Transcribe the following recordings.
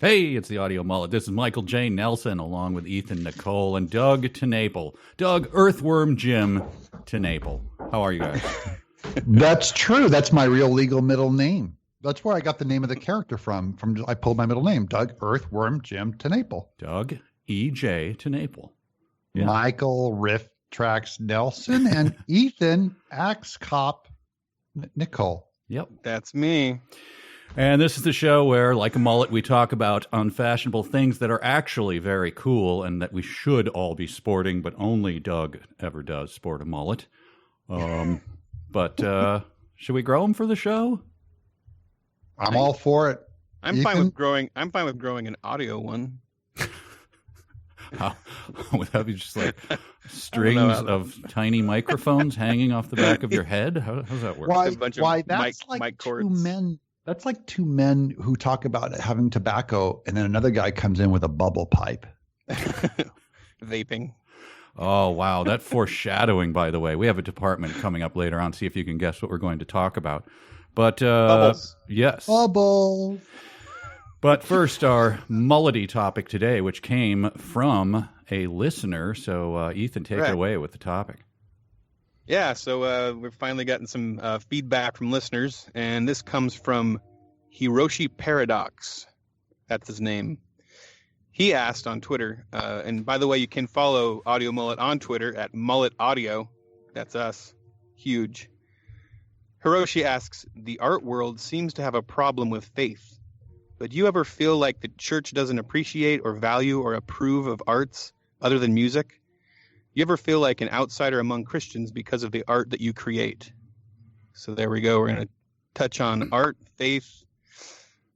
Hey, it's the Audio Mullet. This is Michael J. Nelson along with Ethan Nicolle and Doug TenNapel. Doug Earthworm Jim TenNapel. How are you guys? That's true. That's my real legal middle name. That's where I got the name of the character from. I pulled my middle name, Doug Earthworm Jim TenNapel. Doug E.J. TenNapel. Yeah. Michael Rifftrax Nelson and Ethan Axe Cop Nicolle. Yep. That's me. And this is the show where, like a mullet, we talk about unfashionable things that are actually very cool and that we should all be sporting, but only Doug ever does sport a mullet. But should we grow them for the show? I'm all for it. I'm fine with growing an audio one. Would that be just like strings of tiny microphones hanging off the back of your head? How does that work? Why that's like two men. That's like two men who talk about having tobacco, and then another guy comes in with a bubble pipe. Vaping. Oh, wow. That foreshadowing, by the way. We have a department coming up later on. See if you can guess what we're going to talk about. But, Bubbles. Yes. Bubbles. But first, our mullety topic today, which came from a listener. So, Ethan, take it away with the topic. Yeah, so we've finally gotten some feedback from listeners, and this comes from Hiroshi Paradox. That's his name. He asked on Twitter, and by the way, you can follow Audio Mullet on Twitter at Mullet Audio. That's us. Huge. Hiroshi asks, the art world seems to have a problem with faith, but do you ever feel like the church doesn't appreciate or value or approve of arts other than music? You ever feel like an outsider among Christians because of the art that you create? So there we go. We're going to touch on art, faith.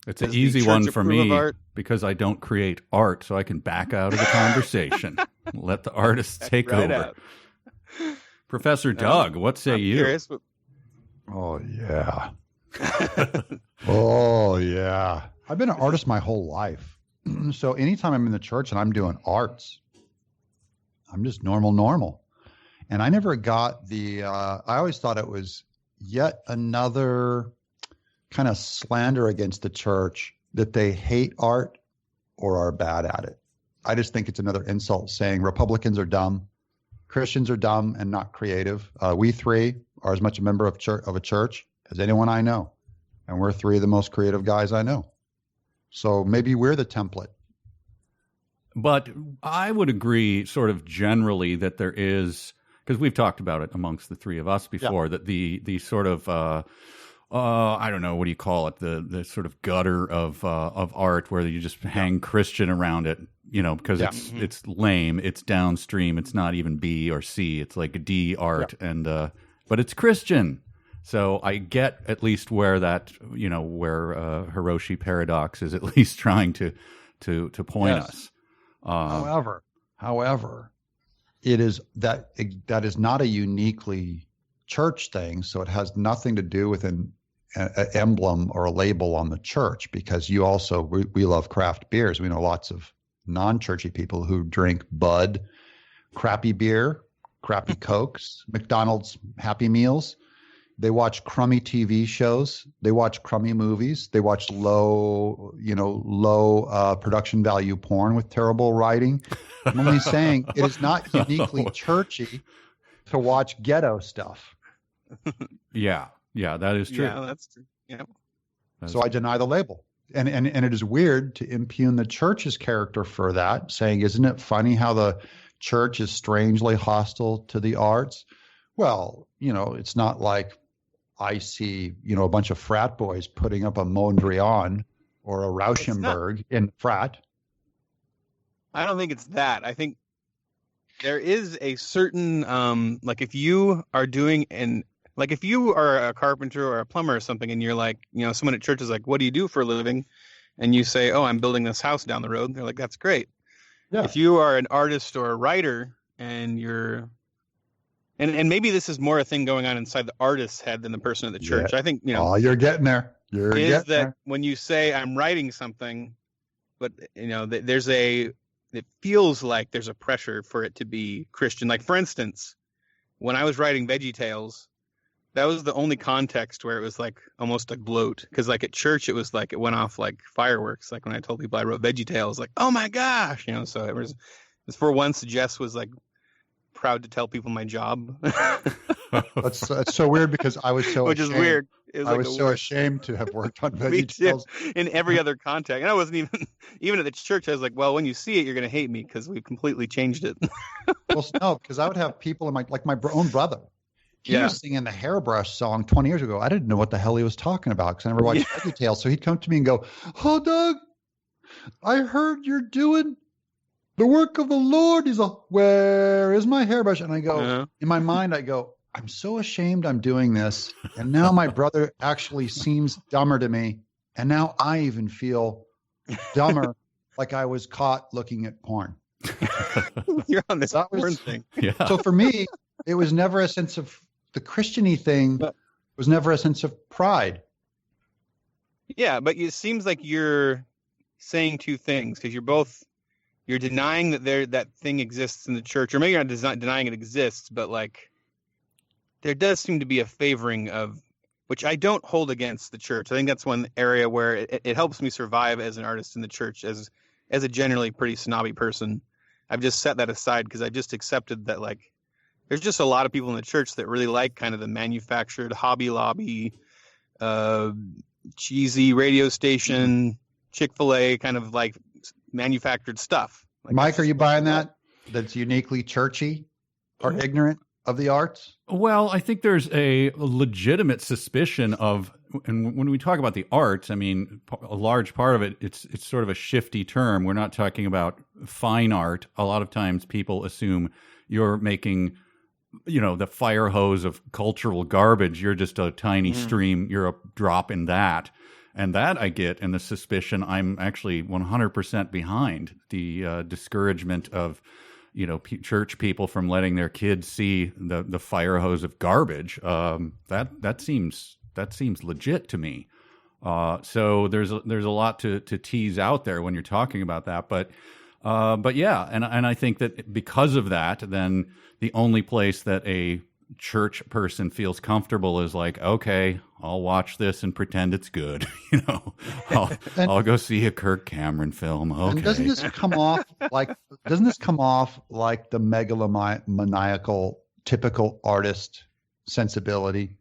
It's an easy one for me because I don't create art, so I can back out of the conversation. Let the artists take over. Out. Professor Doug, what say you? Curious, Oh, yeah. Oh, yeah. I've been an artist my whole life. So anytime I'm in the church and I'm doing arts, I'm just normal. And I never got I always thought it was yet another kind of slander against the church that they hate art or are bad at it. I just think it's another insult saying Republicans are dumb, Christians are dumb and not creative. We three are as much a member of a church as anyone I know. And we're three of the most creative guys I know. So maybe we're the template. But I would agree sort of generally that there is, because we've talked about it amongst the three of us before, that the sort of, I don't know, what do you call it? The sort of gutter of art where you just hang Christian around it, because it's lame, it's downstream, it's not even B or C, it's like D art, and but it's Christian. So I get at least where that, where Hiroshi Paradox is at least trying to point us. However, it is that is not a uniquely church thing. So it has nothing to do with an emblem or a label on the church, because we love craft beers. We know lots of non-churchy people who drink Bud, crappy beer, crappy Cokes, McDonald's Happy Meals. They watch crummy TV shows. They watch crummy movies. They watch low production value porn with terrible writing. I'm only saying it is not uniquely churchy to watch ghetto stuff. Yeah, that is true. Yeah, that's true. Yeah. So I deny the label. And it is weird to impugn the church's character for that, saying, isn't it funny how the church is strangely hostile to the arts? Well, it's not like I see, a bunch of frat boys putting up a Mondrian or a Rauschenberg in frat. I don't think it's that. I think there is a certain, if you are if you are a carpenter or a plumber or something, and you're like, someone at church is like, what do you do for a living? And you say, oh, I'm building this house down the road. They're like, that's great. Yeah. If you are an artist or a writer and you're, and maybe this is more a thing going on inside the artist's head than the person at the church. Yeah. I think, Oh, you're getting there. When you say I'm writing something, but it feels like there's a pressure for it to be Christian. Like, for instance, when I was writing VeggieTales, That was the only context where it was like almost a gloat. Because like at church, it was like it went off like fireworks. Like when I told people I wrote VeggieTales, like, oh my gosh, so it was for once Jess was like proud to tell people my job. That's so weird because I was so which ashamed. is weird. I was so ashamed to have worked on VeggieTales. In every other context. And I wasn't even at the church. I was like, well, when you see it, you're going to hate me because we've completely changed it. Well, no, because I would have people in my own brother. He was singing the Hairbrush song 20 years ago. I didn't know what the hell he was talking about because I never watched VeggieTales. So he'd come to me and go, "Oh, Doug, I heard you're doing the work of the Lord." He's like, "Where is my hairbrush?" And I go, in my mind, I go, "I'm so ashamed I'm doing this. And now my brother actually seems dumber to me. And now I even feel dumber, like I was caught looking at porn." You're on this porn thing. Yeah. So for me, it was never a sense of the Christian-y thing. Was never a sense of pride. Yeah, but it seems like you're saying two things because you're denying that that thing exists in the church, or maybe you're not denying it exists, but like there does seem to be a favoring of, which I don't hold against the church. I think that's one area where it helps me survive as an artist in the church, as a generally pretty snobby person. I've just set that aside because I just accepted that like there's just a lot of people in the church that really like kind of the manufactured Hobby Lobby, cheesy radio station, Chick-fil-A kind of like manufactured stuff. Like, Mike, are you buying that? That's uniquely churchy or ignorant of the arts? Well, I think there's a legitimate suspicion of, and when we talk about the arts, I mean, a large part of it, it's sort of a shifty term. We're not talking about fine art. A lot of times people assume you're making, the fire hose of cultural garbage. You're just a tiny stream. You're a drop in that. And that I get, and the suspicion I'm actually 100% behind the discouragement of, church people from letting their kids see the fire hose of garbage. That seems legit to me. So there's a lot to tease out there when you're talking about that. But yeah, and I think that because of that, then the only place that a church person feels comfortable is like, okay, I'll watch this and pretend it's good. I'll go see a Kirk Cameron film. Okay. And doesn't this come off like the megalomaniacal typical artist sensibility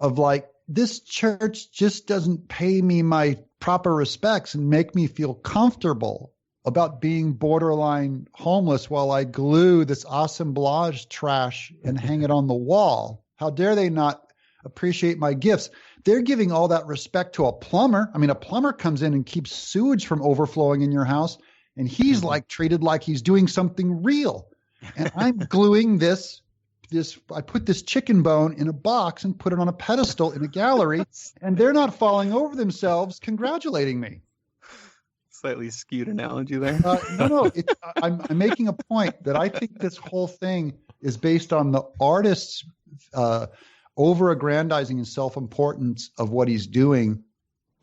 of like, this church just doesn't pay me my proper respects and make me feel comfortable about being borderline homeless while I glue this assemblage trash and hang it on the wall. How dare they not appreciate my gifts? They're giving all that respect to a plumber. I mean, a plumber comes in and keeps sewage from overflowing in your house, and he's like treated like he's doing something real. And I'm gluing this, I put this chicken bone in a box and put it on a pedestal in a gallery, and they're not falling over themselves congratulating me. Slightly skewed analogy there. No. I'm making a point that I think this whole thing is based on the artist's over-aggrandizing and self-importance of what he's doing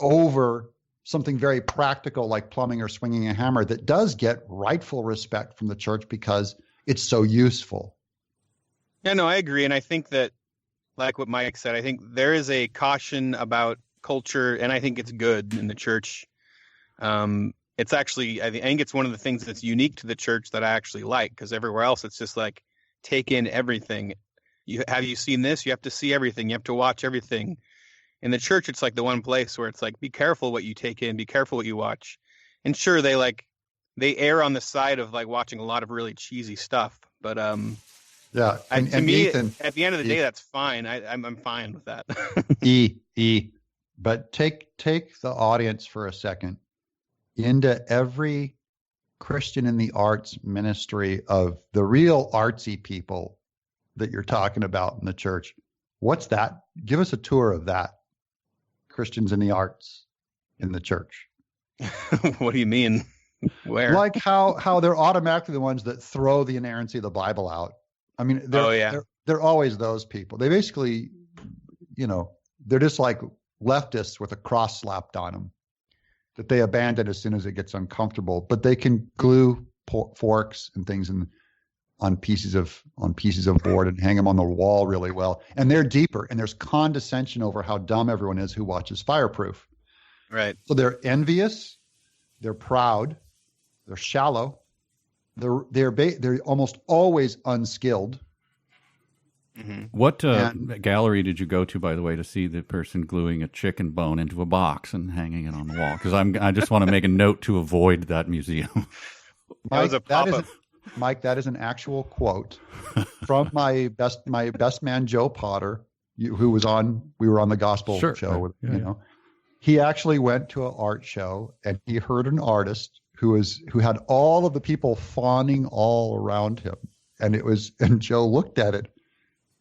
over something very practical like plumbing or swinging a hammer that does get rightful respect from the church because it's so useful. Yeah, no, I agree. And I think that, like what Mike said, I think there is a caution about culture, and I think it's good in the church. It's actually, I think it's one of the things that's unique to the church that I actually like, because everywhere else it's just like take in everything. Have you seen this? You have to see everything. You have to watch everything. In the church, it's like the one place where it's like, be careful what you take in, be careful what you watch. And sure, they err on the side of like watching a lot of really cheesy stuff, but yeah. To me, Ethan, at the end of the day, that's fine. I'm fine with that. But take the audience for a second into every Christian in the arts ministry of the real artsy people that you're talking about in the church. What's that? Give us a tour of that. Christians in the arts in the church. What do you mean? Where? Like how they're automatically the ones that throw the inerrancy of the Bible out. I mean, they're always those people. They basically, they're just like leftists with a cross slapped on them that they abandon as soon as it gets uncomfortable. But they can glue forks and things, and on pieces of board and hang them on the wall really well. And they're deeper, and there's condescension over how dumb everyone is who watches Fireproof. Right. So they're envious, they're proud, they're shallow, they're almost always unskilled. Mm-hmm. What gallery did you go to, by the way, to see the person gluing a chicken bone into a box and hanging it on the wall? Because I just want to make a note to avoid that museum. Mike, Mike, that is an actual quote from my best man Joe Potter, who was on. We were on the gospel show. He actually went to an art show and he heard an artist who had all of the people fawning all around him, and Joe looked at it.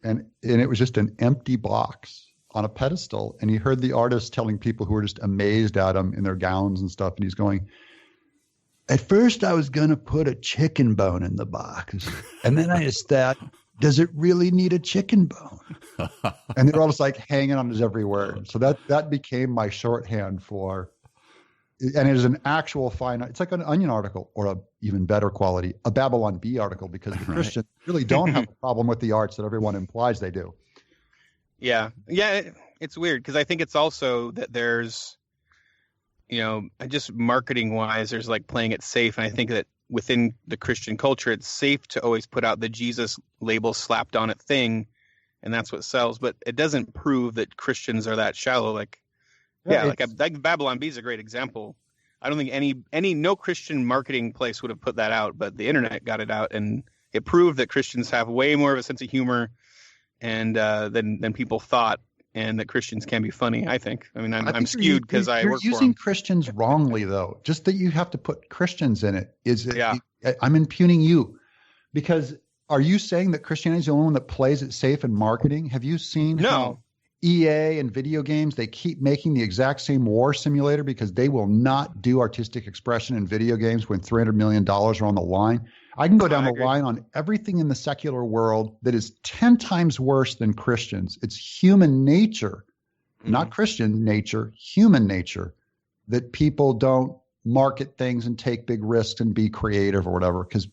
And it was just an empty box on a pedestal. And he heard the artist telling people who were just amazed at him in their gowns and stuff. And he's going, at first I was going to put a chicken bone in the box. And then I just thought, does it really need a chicken bone? And they were all just like hanging on his every word. So that became my shorthand for, and it is an actual fine, it's like an Onion article, or a even better quality, a Babylon Bee article, because the Christians really don't have a problem with the arts that everyone implies they do. Yeah. It's weird because I think it's also that there's, just marketing wise, there's like playing it safe. And I think that within the Christian culture, it's safe to always put out the Jesus label slapped on it thing. And that's what sells. But it doesn't prove that Christians are that shallow. Like Babylon Bee is a great example. I don't think no Christian marketing place would have put that out, but the internet got it out, and it proved that Christians have way more of a sense of humor and than people thought, and that Christians can be funny. I think. I mean, I'm skewed because I work for them. You're using Christians wrongly, though. Just that you have to put Christians in it I'm impugning you, because are you saying that Christianity is the only one that plays it safe in marketing? Have you seen how EA and video games, they keep making the exact same war simulator because they will not do artistic expression in video games when $300 million are on the line? I can go down the line on everything in the secular world that is 10 times worse than Christians. It's human nature, not Christian nature, human nature, that people don't market things and take big risks and be creative or whatever, because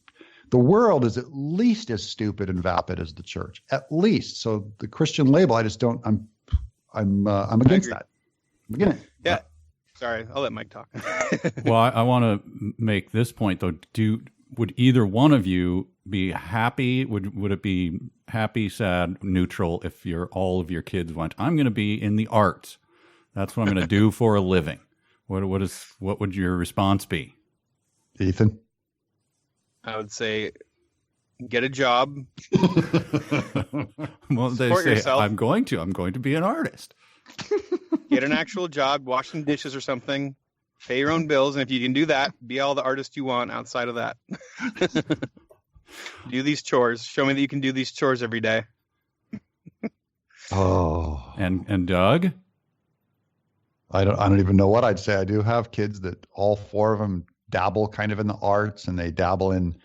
the world is at least as stupid and vapid as the church, at least. So the Christian label, I just don't. I'm against that. I'm against it. Yeah. Sorry, I'll let Mike talk. Well, I want to make this point though. Would either one of you be happy? Would it be happy, sad, neutral if all of your kids went, I'm going to be in the arts. That's what I'm going to do for a living. What would your response be? Ethan? I would say, get a job. Well, they support say, yourself. I'm going to be an artist. Get an actual job, washing dishes or something. Pay your own bills, and if you can do that, be all the artist you want outside of that. Do these chores. Show me that you can do these chores every day. Oh. And Doug? I don't even know what I'd say. I do have kids that all four of them dabble kind of in the arts, and they dabble in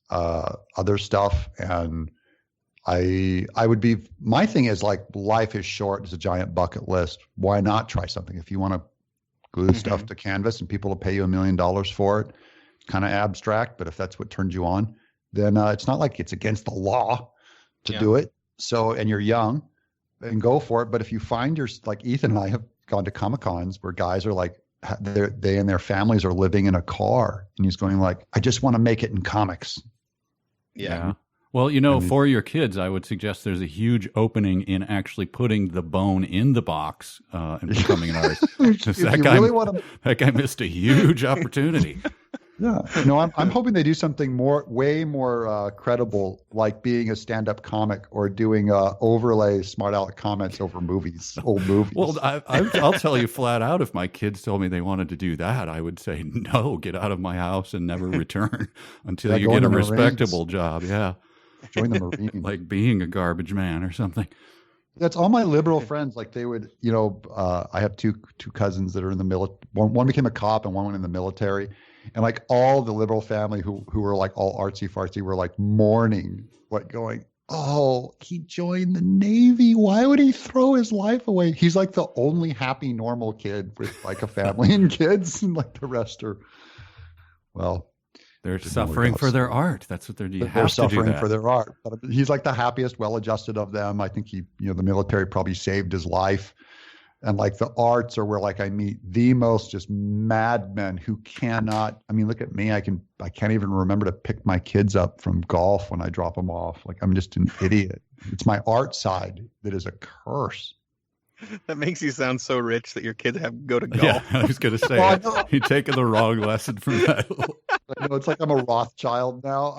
other stuff. And I would be, my thing is like, life is short. It's a giant bucket list. Why not try something? If you want to glue stuff to canvas and people will pay you $1 million for it, kind of abstract, but if that's what turns you on, then it's not like it's against the law to do it. So, and you're young, and go for it. But if you find like Ethan and I have gone to Comic-Cons where guys are like, they and their families are living in a car, and he's going like, I just want to make it in comics. Yeah. Well, for your kids, I would suggest there's a huge opening in actually putting the bone in the box and becoming an artist. That guy missed a huge opportunity. Yeah. No, I'm hoping they do something way more credible, like being a stand-up comic or doing overlay smart aleck comments over old movies. Well, I'll tell you flat out, if my kids told me they wanted to do that, I would say, no, get out of my house and never return until you get a respectable job. Yeah. Join the Marines. Like being a garbage man or something. That's all my liberal friends. Like they would, I have two cousins that are in the military. One became a cop and one went in the military. And like all the liberal family who were like all artsy fartsy were like mourning, like going, oh, he joined the Navy. Why would he throw his life away? He's like the only happy, normal kid with like a family and kids, and like the rest are, well, They're suffering for their art. That's what they're. They're suffering for their art. But he's like the happiest, well-adjusted of them. I think the military probably saved his life. And like the arts are where like I meet the most just madmen who cannot. I mean, look at me. I can't even remember to pick my kids up from golf when I drop them off. Like I'm just an idiot. It's my art side that is a curse. That makes you sound so rich that your kids go to golf. Yeah, I was going to say, you're taking the wrong lesson from that. I know, it's like I'm a Rothschild now.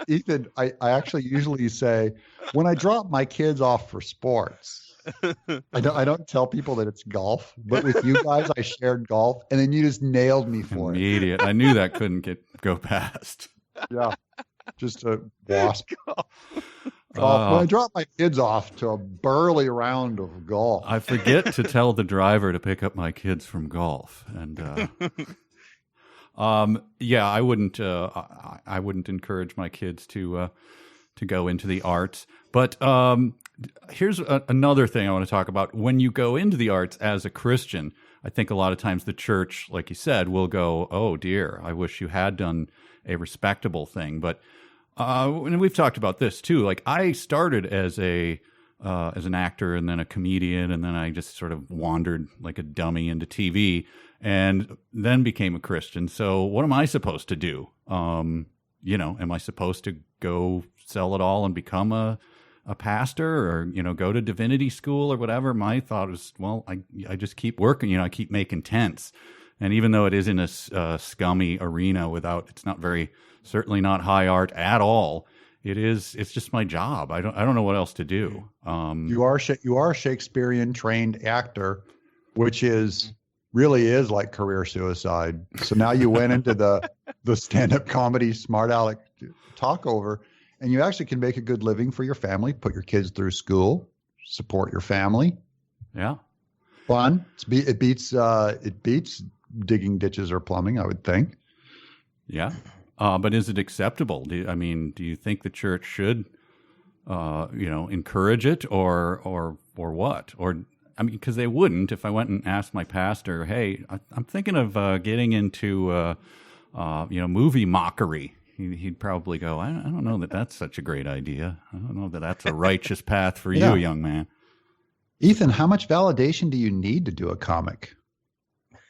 Ethan, I actually usually say, when I drop my kids off for sports, I don't tell people that it's golf, but with you guys, I shared golf, and then you just nailed me for it. I knew that couldn't go past. Yeah, just a wasp. When I drop my kids off to a burly round of golf, I forget to tell the driver to pick up my kids from golf, and I wouldn't encourage my kids to go into the arts. But here's another thing I want to talk about. When you go into the arts as a Christian, I think a lot of times the church, like you said, will go, "Oh dear, I wish you had done a respectable thing," but. And we've talked about this too. Like I started as an actor and then a comedian, and then I just sort of wandered like a dummy into TV, and then became a Christian. So what am I supposed to do? Am I supposed to go sell it all and become a pastor, or go to divinity school or whatever? My thought is, well, I just keep working. I keep making tents, and even though it is in a scummy arena, it's not very. Certainly not high art at all. It's just my job. I don't know what else to do. You are a Shakespearean trained actor, which really is like career suicide. So now you went into the stand-up comedy smart aleck talkover, and you actually can make a good living for your family, put your kids through school, support your family. Yeah. Fun. It beats digging ditches or plumbing, I would think. Yeah. But is it acceptable? Do you think the church should, encourage it, or what? Or because they wouldn't. If I went and asked my pastor, "Hey, I'm thinking of getting into, movie mockery," he'd probably go, "I don't know that that's such a great idea. I don't know that that's a righteous path for you, young man." Ethan, how much validation do you need to do a comic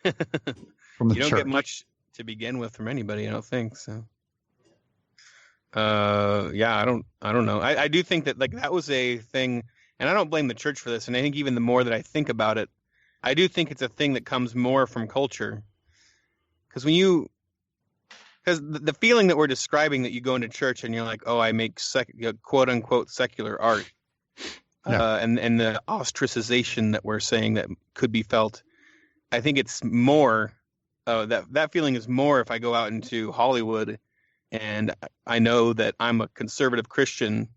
from the church? You don't get much to begin with from anybody, I don't think so. I don't know. I do think that like that was a thing, and I don't blame the church for this. And I think even the more that I think about it, I do think it's a thing that comes more from culture. Because the feeling that we're describing, that you go into church and you're like, oh, I make quote unquote secular art, and the ostracization that we're saying that could be felt, I think it's more. That feeling is more if I go out into Hollywood and I know that I'm a conservative Christian,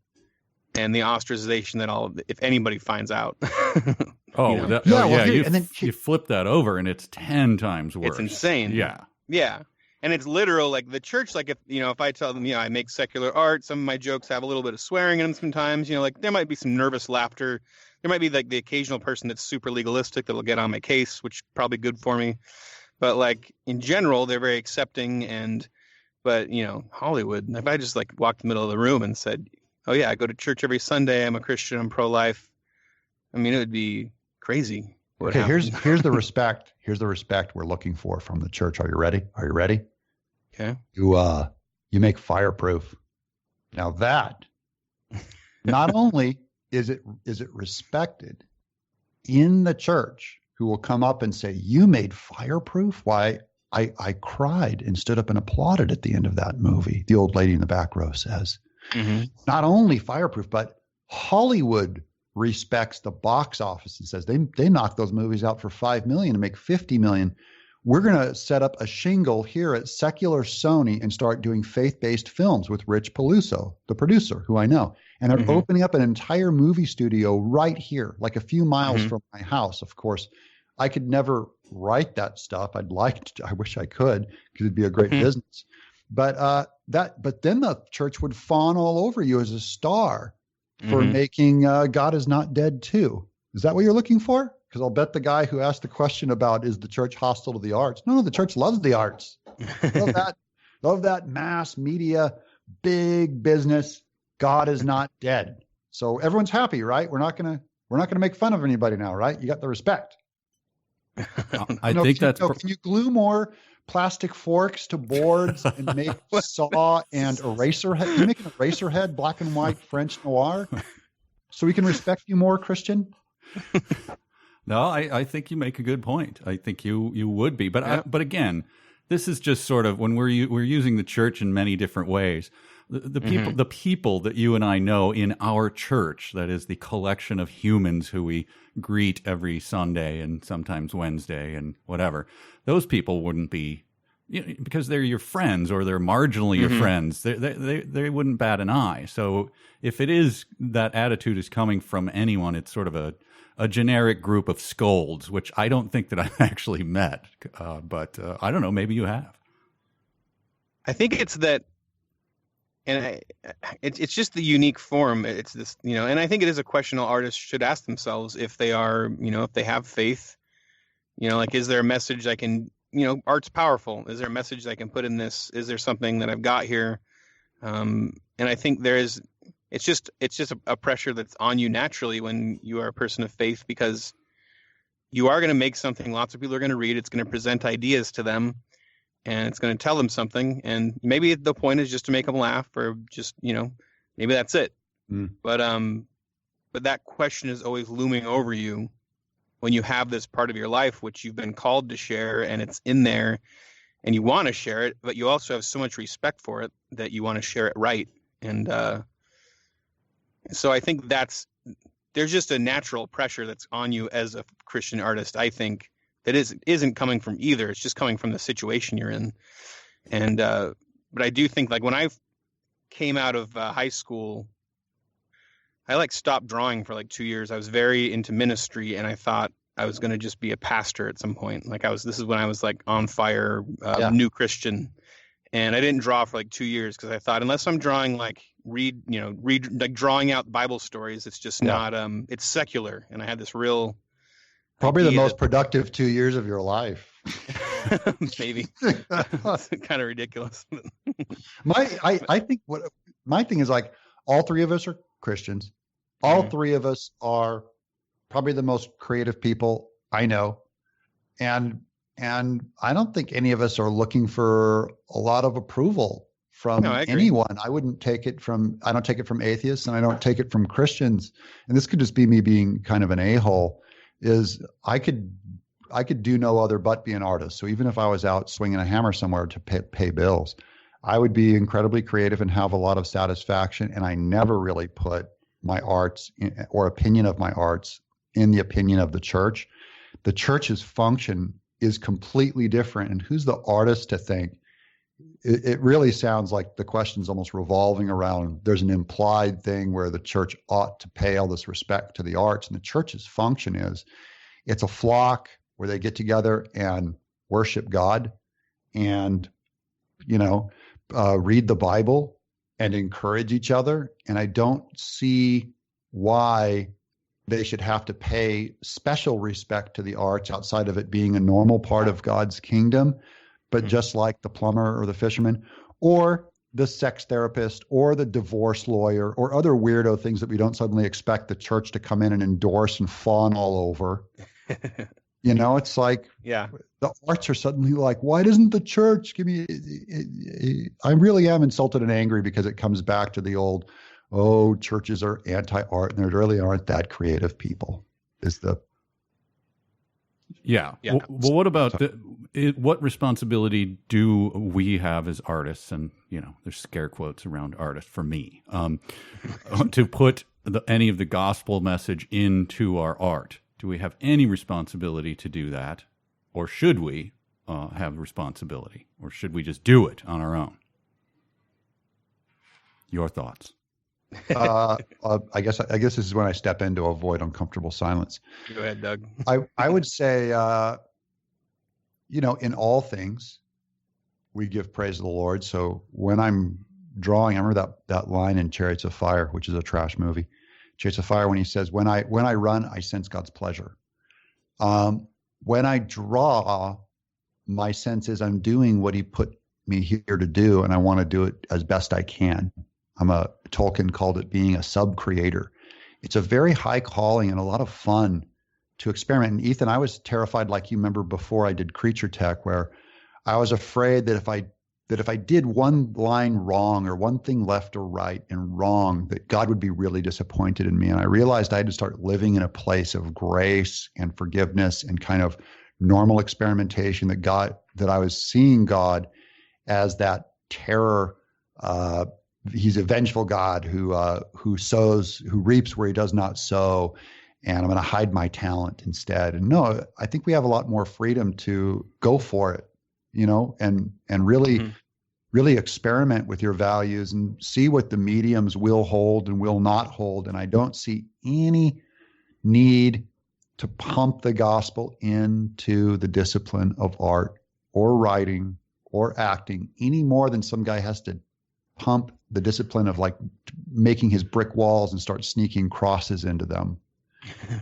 and the ostracization that if anybody finds out. You flip that over and it's 10 times worse. It's insane. Yeah. And it's literal. Like the church, like if I tell them, I make secular art, some of my jokes have a little bit of swearing in them sometimes, like there might be some nervous laughter. There might be like the occasional person that's super legalistic that'll get on my case, which is probably good for me. But like in general, they're very accepting. But Hollywood, if I just like walked in the middle of the room and said, "Oh yeah, I go to church every Sunday. I'm a Christian. I'm pro-life," it would be crazy. Okay, here's the respect. Here's the respect we're looking for from the church. Are you ready? Okay. You make fireproof. Now that not only is it respected in the church, who will come up and say, "You made fireproof? Why, I cried and stood up and applauded at the end of that movie," the old lady in the back row says. Mm-hmm. Not only fireproof, but Hollywood respects the box office and says they knock those movies out for $5 million to make $50 million. We're going to set up a shingle here at Secular Sony and start doing faith-based films with Rich Peluso, the producer, who I know. And they're opening up an entire movie studio right here, like a few miles from my house. Of course, I could never write that stuff. I wish I could, because it'd be a great business. But then the church would fawn all over you as a star for making God Is Not Dead too. Is that what you're looking for? Because I'll bet the guy who asked the question about, is the church hostile to the arts? No, the church loves the arts. Well, love that mass media, big business. God is not dead. So everyone's happy, right? We're not gonna make fun of anybody now, right? You got the respect. I think that's. Can you glue more plastic forks to boards and make saw and eraser head? Can you make an eraser head, black and white French noir, so we can respect you more, Christian? No, I think you make a good point. I think you would be, but but again, this is just sort of when we're using the church in many different ways. The people that you and I know in our church, that is the collection of humans who we greet every Sunday and sometimes Wednesday and whatever, those people wouldn't be, because they're your friends or they're marginally your friends. They wouldn't bat an eye. So if it is that attitude is coming from anyone, it's sort of a generic group of scolds, which I don't think that I've actually met. But I don't know, maybe you have. I think it's that. And it's just the unique form. It's this, and I think it is a question all artists should ask themselves if they are, if they have faith, like, is there a message I can, art's powerful. Is there a message I can put in this? Is there something that I've got here? And I think it's just a pressure that's on you naturally when you are a person of faith, because you are going to make something lots of people are going to read. It's going to present ideas to them. And it's going to tell them something, and maybe the point is just to make them laugh, or just maybe that's it. But that question is always looming over you when you have this part of your life which you've been called to share, and it's in there, and you want to share it, but you also have so much respect for it that you want to share it right. And so I think there's just a natural pressure that's on you as a Christian artist, I think, that isn't coming from either. It's just coming from the situation you're in. And but I do think, like, when I came out of high school, I stopped drawing for 2 years. I was very into ministry, and I thought I was going to just be a pastor at some point. This is when I was on fire, new Christian. And I didn't draw for 2 years because I thought, unless I'm drawing drawing out Bible stories, it's just not it's secular. And I had this real probably the most productive 2 years of your life. Maybe. It's kind of ridiculous. I think what my thing is, all three of us are Christians. All three of us are probably the most creative people I know. And I don't think any of us are looking for a lot of approval from anyone. I don't take it from atheists, and I don't take it from Christians. And this could just be me being kind of an a-hole. Is I could do no other but be an artist. So even if I was out swinging a hammer somewhere to pay bills, I would be incredibly creative and have a lot of satisfaction. And I never really put my arts or opinion of my arts in the opinion of the church. The church's function is completely different. And who's the artist to think? It really sounds like the question's almost revolving around, there's an implied thing where the church ought to pay all this respect to the arts. And the church's function is, it's a flock where they get together and worship God and, read the Bible and encourage each other. And I don't see why they should have to pay special respect to the arts outside of it being a normal part of God's kingdom. But just like the plumber or the fisherman or the sex therapist or the divorce lawyer or other weirdo things that we don't suddenly expect the church to come in and endorse and fawn all over, it's like, the arts are suddenly like, why doesn't the church give me? I really am insulted and angry because it comes back to the old, churches are anti-art and there really aren't that creative people. Yeah. Well, what about what responsibility do we have as artists? And there's scare quotes around artist for me, to put any of the gospel message into our art. Do we have any responsibility to do that, or should we have responsibility, or should we just do it on our own? Your thoughts? I guess this is when I step in to avoid uncomfortable silence. Go ahead, Doug. I would say, in all things, we give praise to the Lord. So when I'm drawing, I remember that line in Chariots of Fire, which is a trash movie, Chariots of Fire, when he says, when I run, I sense God's pleasure. When I draw, my sense is I'm doing what he put me here to do, and I want to do it as best I can. Tolkien called it being a sub-creator. It's a very high calling and a lot of fun to experiment. And Ethan, I was terrified, like you remember before I did Creature Tech, where I was afraid that if I did one line wrong or one thing left or right and wrong, that God would be really disappointed in me. And I realized I had to start living in a place of grace and forgiveness and kind of normal experimentation, that I was seeing God as that terror. He's a vengeful God who reaps where he does not sow, and I'm going to hide my talent instead. And no, I think we have a lot more freedom to go for it, and really, really experiment with your values and see what the mediums will hold and will not hold. And I don't see any need to pump the gospel into the discipline of art or writing or acting any more than some guy has to pump the discipline of like making his brick walls and start sneaking crosses into them.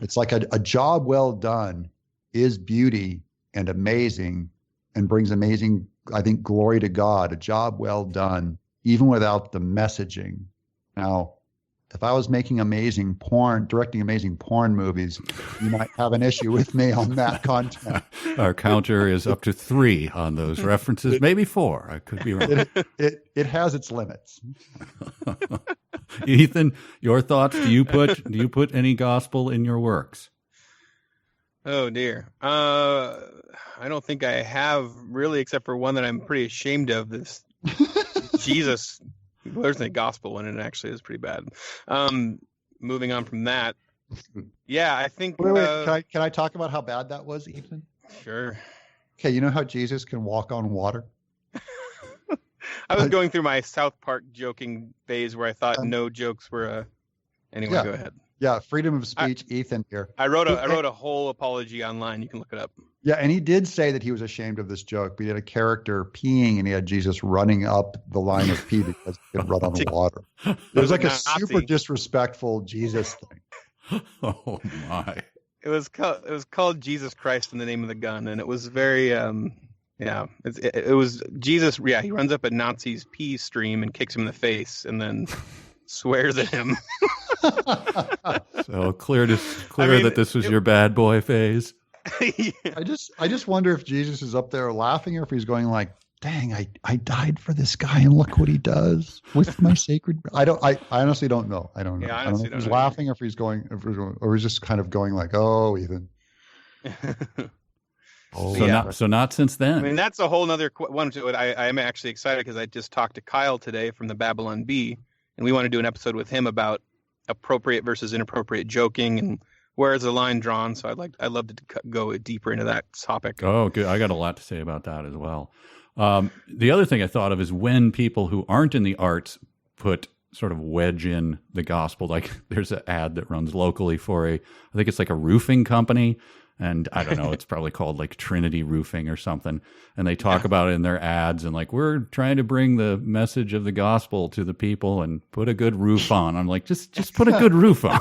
It's like a job well done is beauty and amazing and brings amazing, I think, glory to God. A job well done, even without the messaging. Now, if I was making directing amazing porn movies, you might have an issue with me on that content. Our counter is up to 3 on those references, maybe 4. I could be wrong. It has its limits. Ethan, your thoughts? Do you put any gospel in your works? Oh dear. I don't think I have really, except for one that I'm pretty ashamed of. This Jesus. Well, there's no gospel in it. Actually, is pretty bad. Moving on from that, yeah, I think. Wait, can I talk about how bad that was, Ethan? Sure. Okay, you know how Jesus can walk on water? I was going through my South Park joking phase where I thought no jokes were. Anyway, yeah, go ahead. Yeah, freedom of speech, Ethan here. I wrote a whole apology online. You can look it up. Yeah, and he did say that he was ashamed of this joke, but he had a character peeing and he had Jesus running up the line of pee because he could run on water. It was like a super disrespectful Jesus thing. Oh my. It was called Jesus Christ in the Name of the Gun, and it was very it was Jesus. Yeah, he runs up a Nazi's pee stream and kicks him in the face, and then swears at him. So clear that this was your bad boy phase. Yeah. I just wonder if Jesus is up there laughing or if he's going like, dang, I died for this guy and look what he does with my sacred. I honestly don't know. I don't know. Yeah, I don't know if he's laughing or if he's going, or he's just kind of going like, oh, Ethan. So not since then. I mean, that's a whole nother one to it. I am actually excited because I just talked to Kyle today from the Babylon Bee, and we want to do an episode with him about appropriate versus inappropriate joking and where is the line drawn. So I'd love to go deeper into that topic. Oh, good. I got a lot to say about that as well. The other thing I thought of is when people who aren't in the arts sort of wedge in the gospel. Like there's an ad that runs locally for I think it's like a roofing company. And I don't know, it's probably called like Trinity Roofing or something. And they talk about it in their ads and like, we're trying to bring the message of the gospel to the people and put a good roof on. I'm like, just put a good roof on.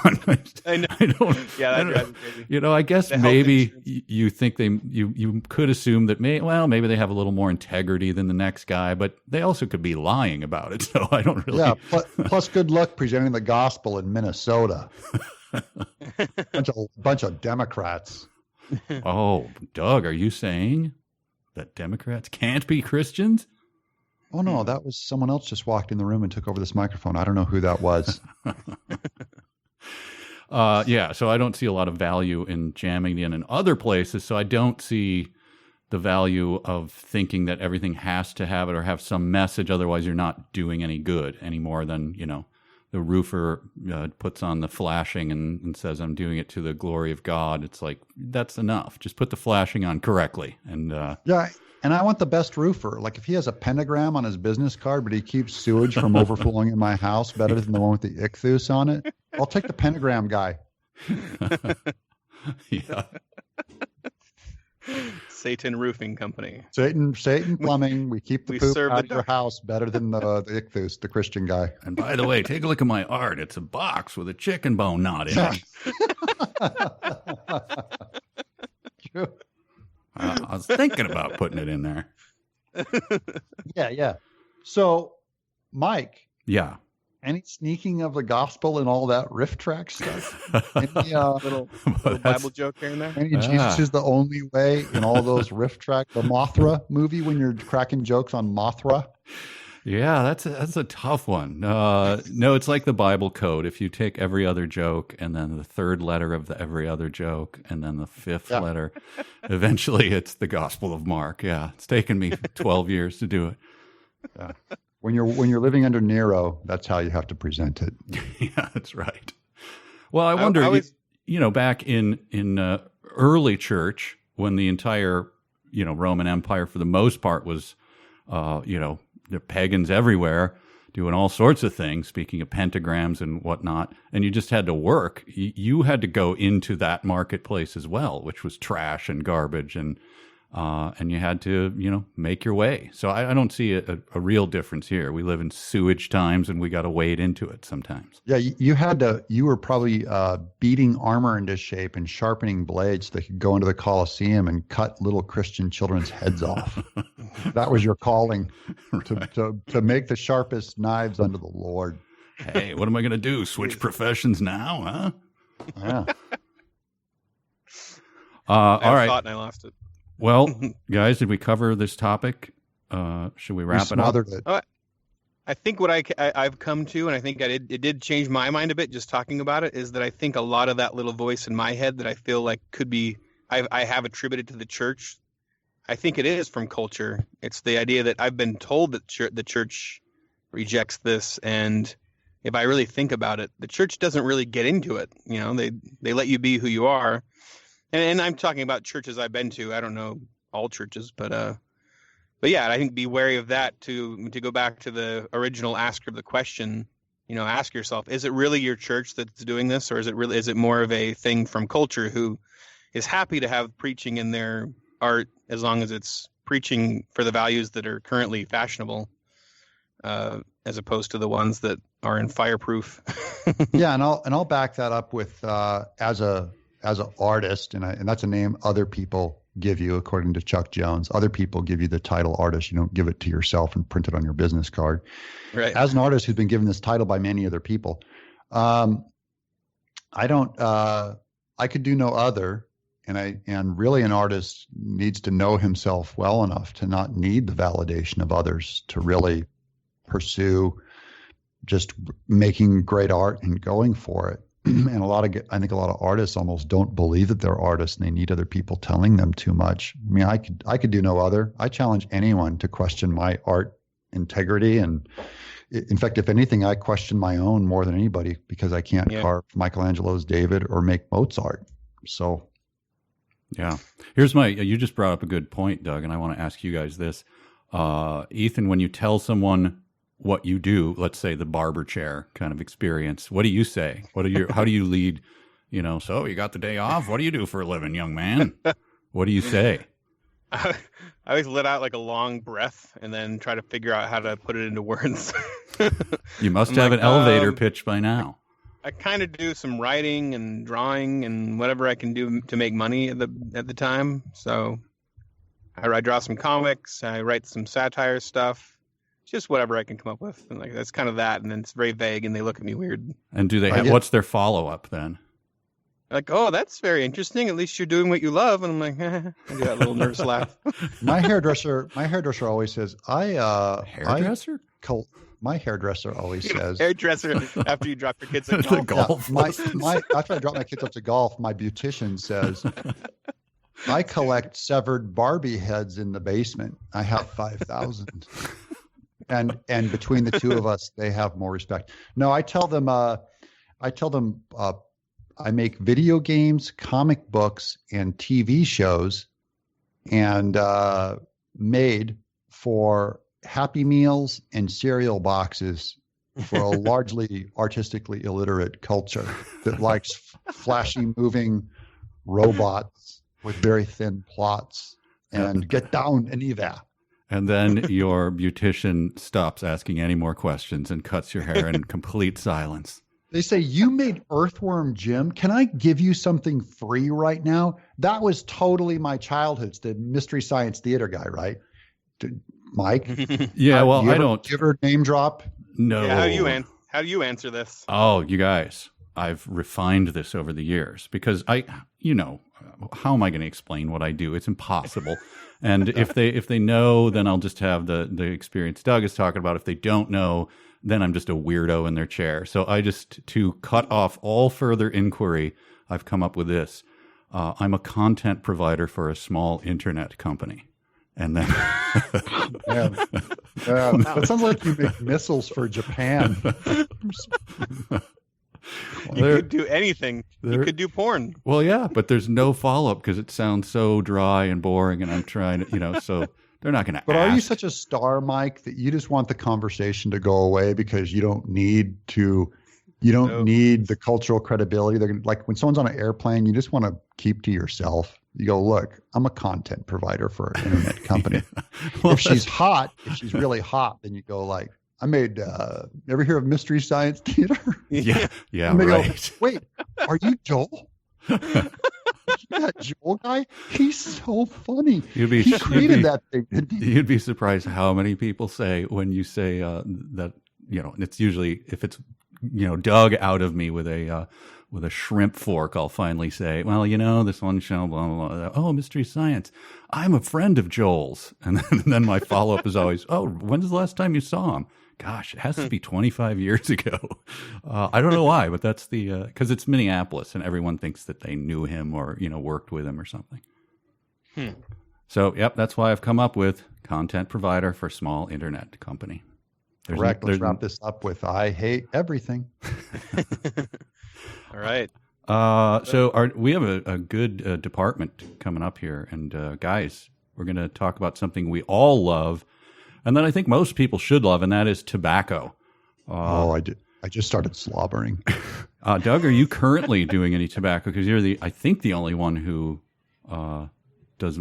I know. That drives me crazy. I guess maybe you think you could assume that maybe they have a little more integrity than the next guy, but they also could be lying about it. So I don't really. Yeah. Plus good luck presenting the gospel in Minnesota. bunch of Democrats. Oh, Doug, are you saying that Democrats can't be Christians? Oh, no, that was someone else just walked in the room and took over this microphone. I don't know who that was. So I don't see a lot of value in jamming in other places. So I don't see the value of thinking that everything has to have it or have some message. Otherwise, you're not doing any good any more than, the roofer puts on the flashing and says, I'm doing it to the glory of God. It's like, that's enough. Just put the flashing on correctly. And yeah, and I want the best roofer. Like if he has a pentagram on his business card, but he keeps sewage from overflowing in my house better than the one with the ichthus on it, I'll take the pentagram guy. Yeah. Satan Roofing Company. Satan Plumbing. We keep the poop out of your house better than the ichthus, the Christian guy. And by the way, take a look at my art. It's a box with a chicken bone knot in it. True. I was thinking about putting it in there. Yeah. So, Mike. Yeah. Any sneaking of the gospel and all that Rifftrax stuff? Any little Bible joke here and there? Any Jesus is the only way in all those Rifftrax? The Mothra movie when you're cracking jokes on Mothra? Yeah, that's a tough one. No, it's like the Bible code. If you take every other joke and then the third letter of the every other joke and then the fifth letter, eventually it's the Gospel of Mark. Yeah, it's taken me 12 years to do it. Yeah. When you're living under Nero, that's how you have to present it. Yeah, that's right. Well, I wonder, back in early church, when the entire, Roman Empire for the most part was, the pagans everywhere doing all sorts of things, speaking of pentagrams and whatnot, and you just had to work. You had to go into that marketplace as well, which was trash and garbage, and you had to, make your way. So I don't see a real difference here. We live in sewage times, and we got to wade into it sometimes. Yeah, you were probably beating armor into shape and sharpening blades so they could go into the Colosseum and cut little Christian children's heads off. That was your calling, to make the sharpest knives unto the Lord. Hey, what am I going to do? Switch professions now, huh? Yeah. All right. Thought and I lost it. Well, guys, did we cover this topic? Should we wrap it up? It. I think what I've come to, and I think it did change my mind a bit just talking about it, is that I think a lot of that little voice in my head that I feel like could be, I have attributed to the church, I think it is from culture. It's the idea that I've been told that the church rejects this, and if I really think about it, the church doesn't really get into it. They let you be who you are. And I'm talking about churches I've been to. I don't know all churches, but yeah, I think be wary of that. To go back to the original asker of the question, ask yourself: is it really your church that's doing this, or is it more of a thing from culture who is happy to have preaching in their art as long as it's preaching for the values that are currently fashionable, as opposed to the ones that are in fireproof? Yeah, and I'll back that up with as an artist, and that's a name other people give you, according to Chuck Jones. Other people give you the title artist. You don't give it to yourself and print it on your business card. Right. As an artist who's been given this title by many other people, I could do no other. And really an artist needs to know himself well enough to not need the validation of others to really pursue just making great art and going for it. And I think a lot of artists almost don't believe that they're artists, and they need other people telling them too much. I mean, I could do no other. I challenge anyone to question my art integrity, and in fact, if anything, I question my own more than anybody, because I can't carve Michelangelo's David or make Mozart. So, yeah. You just brought up a good point, Doug, and I want to ask you guys this. Ethan, when you tell someone what you do, let's say the barber chair kind of experience, what do you say? How do you lead? So you got the day off. What do you do for a living, young man? What do you say? I always let out like a long breath and then try to figure out how to put it into words. You must have an elevator pitch by now. I kind of do some writing and drawing and whatever I can do to make money at the time. So I draw some comics. I write some satire stuff. Just whatever I can come up with, and that's kind of that. And then it's very vague, and they look at me weird. And do they have? What's their follow up then? Like, oh, that's very interesting. At least you're doing what you love. And I'm like, I do that little nervous laugh. My hairdresser always says, hairdresser. My hairdresser always says, hairdresser after you drop your kids at golf. Yeah, after I drop my kids up to golf, my beautician says, I collect severed Barbie heads in the basement. I have 5,000. And between the two of us, they have more respect. No, I tell them I make video games, comic books, and TV shows, and made for Happy Meals and cereal boxes for a largely artistically illiterate culture that likes flashy moving robots with very thin plots and get down and eat. And then your beautician stops asking any more questions and cuts your hair in complete silence. They say, you made Earthworm Jim. Can I give you something free right now? That was totally my childhood. It's the Mystery Science Theater guy, right? Mike. Yeah, well, I don't. Give her name drop. No. Yeah, how do you answer this? Oh, you guys, I've refined this over the years because how am I going to explain what I do? It's impossible. And if they know, then I'll just have the experience Doug is talking about. If they don't know, then I'm just a weirdo in their chair. So to cut off all further inquiry, I've come up with this. I'm a content provider for a small internet company. And then that sounds like you make missiles for Japan. You could do anything. You could do porn. Well, yeah, but there's no follow-up because it sounds so dry and boring, and I'm trying to, so they're not going to. But are you such a star, Mike, that you just want the conversation to go away because you don't need to? You don't need the cultural credibility. They're like when someone's on an airplane, you just want to keep to yourself. You go, look, I'm a content provider for an internet company. Yeah. Well, if she's really hot, then you go like, I made, ever hear of Mystery Science Theater? Yeah, and they go, wait, are you Joel? That Joel guy? He's so funny. He created that thing. You'd be surprised how many people say when you say that, it's usually, if it's, dug out of me with a shrimp fork, I'll finally say, well, this one show, blah, blah, blah. Oh, Mystery Science. I'm a friend of Joel's. And then my follow-up is always, oh, when's the last time you saw him? Gosh, it has to be 25 years ago. I don't know why, but that's because it's Minneapolis and everyone thinks that they knew him or, worked with him or something. So, yep, that's why I've come up with content provider for small internet company. Correct. Let's wrap this up with I hate everything. All right. So we have a good department coming up here. And guys, we're going to talk about something we all love and that I think most people should love, and that is tobacco. I just started slobbering. Doug, are you currently doing any tobacco? Because you're I think the only one who does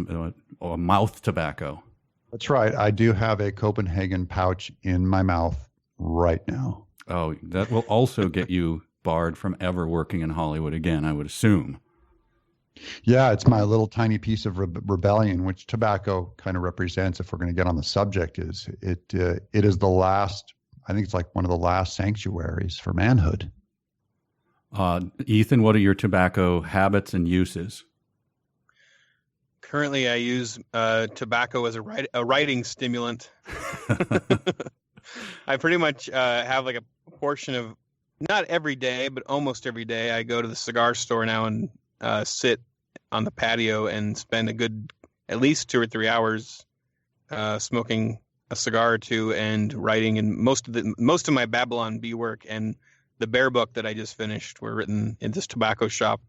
mouth tobacco. That's right. I do have a Copenhagen pouch in my mouth right now. Oh, that will also get you barred from ever working in Hollywood again, I would assume. Yeah, it's my little tiny piece of rebellion, which tobacco kind of represents. If we're going to get on the subject, it is the last. I think it's like one of the last sanctuaries for manhood. Ethan, what are your tobacco habits and uses? Currently, I use tobacco as a writing stimulant. I pretty much have like a portion of, not every day, but almost every day, I go to the cigar store now and sit on the patio and spend a good at least 2 or 3 hours smoking a cigar or two and writing. And most of my Babylon Bee work and the Bear book that I just finished were written in this tobacco shop.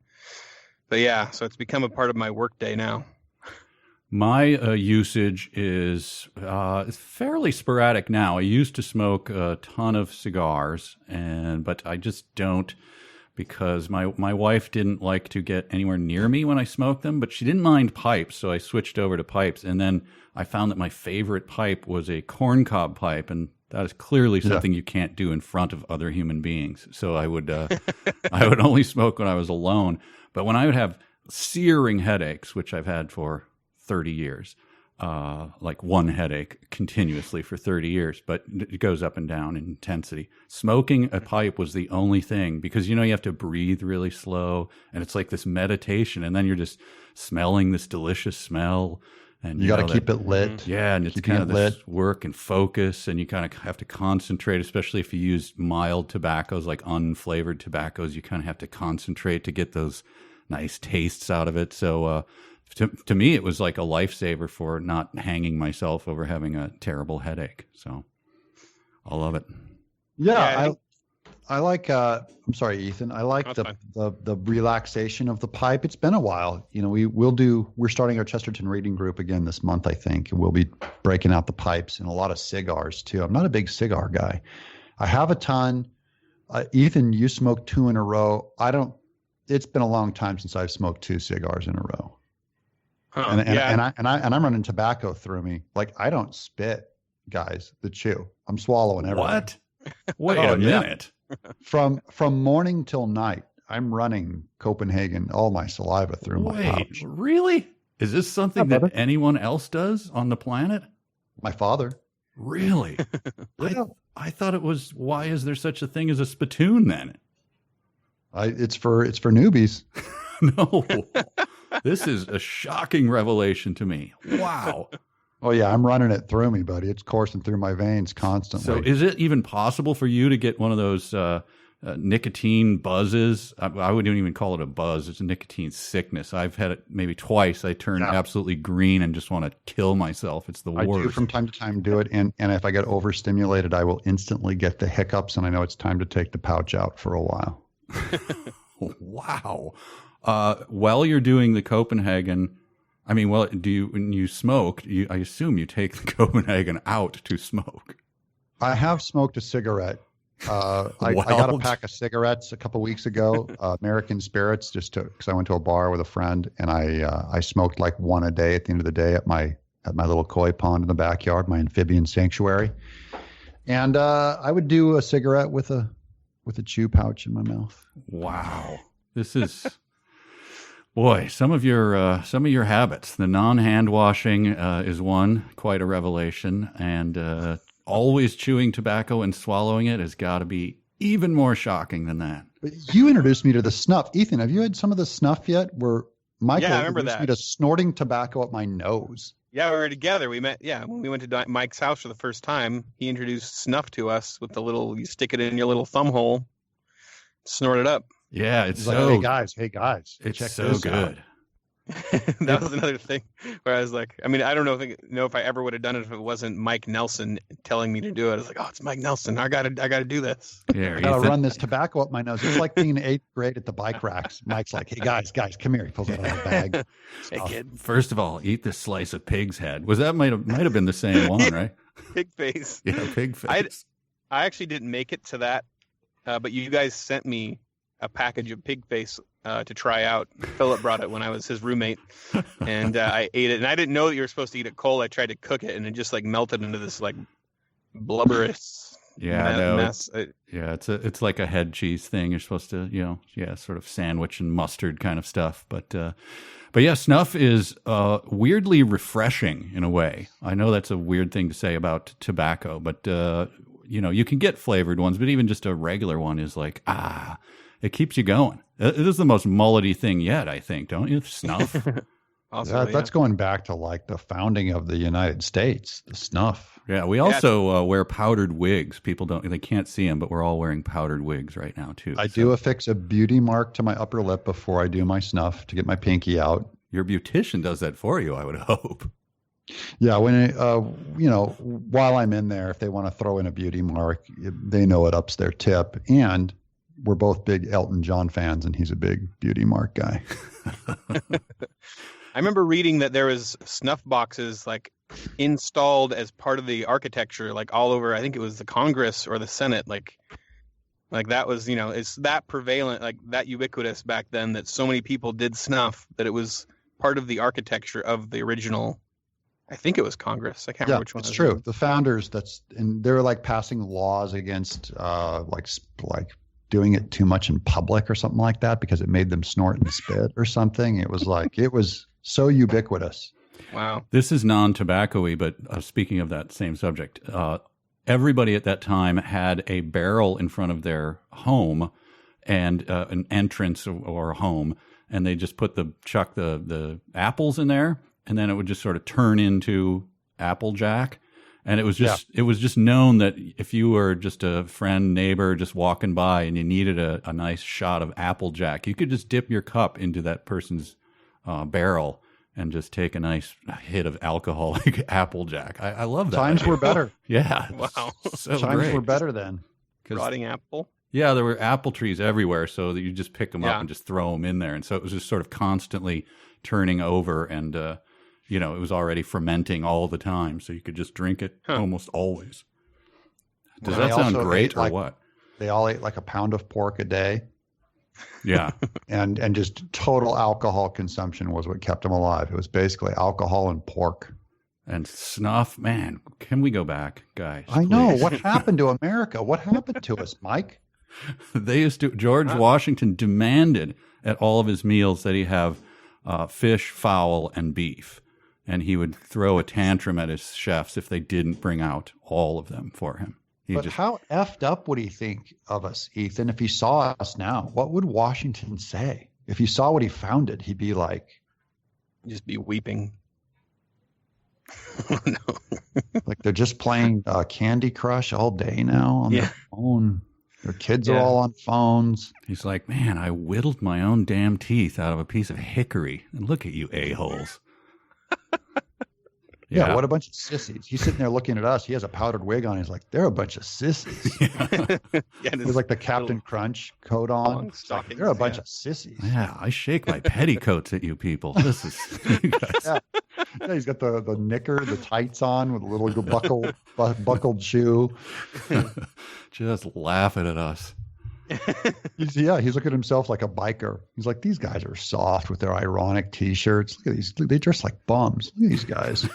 But yeah, so it's become a part of my work day now. My usage is fairly sporadic now. I used to smoke a ton of cigars, but I just don't, because my wife didn't like to get anywhere near me when I smoked them, but she didn't mind pipes, so I switched over to pipes. And then I found that my favorite pipe was a corncob pipe, and that is clearly something you can't do in front of other human beings. So I would only smoke when I was alone. But when I would have searing headaches, which I've had for 30 years, like one headache continuously for 30 years, but it goes up and down in intensity. Smoking a pipe was the only thing, because, you have to breathe really slow, and it's like this meditation, and then you're just smelling this delicious smell. And you got to keep it lit. Yeah, and it's kind of this work and focus, and you kind of have to concentrate, especially if you use mild tobaccos, like unflavored tobaccos. You kind of have to concentrate to get those nice tastes out of it. So, to me, it was like a lifesaver for not hanging myself over having a terrible headache. So I love it. Yeah, I like. I'm sorry, Ethan. I like the relaxation of the pipe. It's been a while. We're starting our Chesterton reading group again this month, I think, and we'll be breaking out the pipes and a lot of cigars too. I'm not a big cigar guy. I have a ton. Ethan, you smoked 2 in a row. I don't. It's been a long time since I've smoked 2 cigars in a row. And I'm running tobacco through me. Like, I don't spit, guys, the chew. I'm swallowing everything. What? Wait a minute. From morning till night, I'm running Copenhagen, all my saliva through my pouch. Really? Is this something that anyone else does on the planet? My father. Really? Yeah. I thought it was, why is there such a thing as a spittoon then? It's for newbies. No, this is a shocking revelation to me. Wow. Oh yeah, I'm running it through me, buddy. It's coursing through my veins constantly. So is it even possible for you to get one of those nicotine buzzes? I wouldn't even call it a buzz. It's a nicotine sickness. I've had it maybe twice. I turn absolutely green and just want to kill myself. It's the worst. I do from time to time do it. And if I get overstimulated, I will instantly get the hiccups and I know it's time to take the pouch out for a while. Wow. While you're doing the Copenhagen, I mean, well, when you smoke, I assume you take the Copenhagen out to smoke. I have smoked a cigarette. I got a pack of cigarettes a couple weeks ago, American Spirits, because I went to a bar with a friend, and I smoked like one a day at the end of the day at my little koi pond in the backyard, my amphibian sanctuary. And I would do a cigarette with a chew pouch in my mouth. Wow, this is. Boy, some of your habits. The non-hand washing is one, quite a revelation, and always chewing tobacco and swallowing it has got to be even more shocking than that. But you introduced me to the snuff, Ethan. Have you had some of the snuff yet? Where Michael introduced me to snorting tobacco up my nose. Yeah, we were together. We met. Yeah, when we went to Mike's house for the first time, he introduced snuff to us with the little. You stick it in your little thumb hole, snort it up. Yeah, it's like, so. Hey guys, it's check so this good. out. That was another thing where I was like, I mean, I don't know if I ever would have done it if it wasn't Mike Nelson telling me to do it. I was like, oh, it's Mike Nelson. I gotta do this. Yeah, I gotta run this tobacco up my nose. It's like being in 8th grade at the bike racks. Mike's like, hey guys, come here. He pulls it out of the bag. Hey kid. First of all, eat this slice of pig's head. Might have been the same one, right? Pig face. Yeah, pig face. I actually didn't make it to that, but you guys sent me a package of pig face to try out. Philip brought it when I was his roommate, and I ate it. And I didn't know that you were supposed to eat it cold. I tried to cook it, and it just like melted into this like blubberous mess. Yeah, it's like a head cheese thing. You're supposed to, sort of sandwich and mustard kind of stuff. But yeah, snuff is weirdly refreshing in a way. I know that's a weird thing to say about tobacco, but you can get flavored ones, but even just a regular one is like, it keeps you going. It is the most mullety thing yet, I think, don't you? Snuff. That's going back to like the founding of the United States, the snuff. Yeah, we also wear powdered wigs. People they can't see them, but we're all wearing powdered wigs right now too. I do affix a beauty mark to my upper lip before I do my snuff to get my pinky out. Your beautician does that for you, I would hope. Yeah, when while I'm in there, if they want to throw in a beauty mark, they know it ups their tip. And we're both big Elton John fans, and he's a big beauty mark guy. I remember reading that there was snuff boxes like installed as part of the architecture, like all over. I think it was the Congress or the Senate, like that was, it's that prevalent, like that ubiquitous back then that so many people did snuff that it was part of the architecture of the original. I think it was Congress. I can't remember which one. It's true. The founders, and they were like passing laws against like doing it too much in public or something like that because it made them snort and spit or something. It was so ubiquitous. Wow. This is non-tobacco-y, but speaking of that same subject, everybody at that time had a barrel in front of their home and an entrance or a home, and they just chuck the apples in there, and then it would just sort of turn into Applejack. And it was just known that if you were just a friend, neighbor, just walking by and you needed a nice shot of Applejack, you could just dip your cup into that person's barrel and just take a nice hit of alcoholic Applejack. I love that. Times were better. Yeah. Wow. So Times great. were better then. Rotting apple? Yeah, there were apple trees everywhere, so that you just pick them up and just throw them in there. And so it was just sort of constantly turning over and it was already fermenting all the time, so you could just drink it almost always. Does that sound great or what? They all ate like a pound of pork a day. Yeah. and just total alcohol consumption was what kept them alive. It was basically alcohol and pork. And snuff, man, can we go back, guys? I know. What happened to America? What happened to us, Mike? George Washington demanded at all of his meals that he have fish, fowl, and beef. and he would throw a tantrum at his chefs if they didn't bring out all of them for him. But how effed up would he think of us, Ethan, if he saw us now? What would Washington say? If he saw what he founded, he'd be like... Just be weeping. No. Like they're just playing Candy Crush all day now on their phone. Their kids are all on phones. He's like, man, I whittled my own damn teeth out of a piece of hickory. And look at you a-holes. Yeah, what a bunch of sissies. He's sitting there looking at us. He has a powdered wig on. He's like, they're a bunch of sissies. There's like the Captain Crunch coat on. They're a bunch of sissies. Yeah, I shake my petticoats at you people. This is you guys. Yeah, he's got the knicker, the tights on with a little buckled shoe. Just laughing at us. He's looking at himself like a biker. He's like, these guys are soft with their ironic T-shirts. Look at these. They dress like bums. Look at these guys.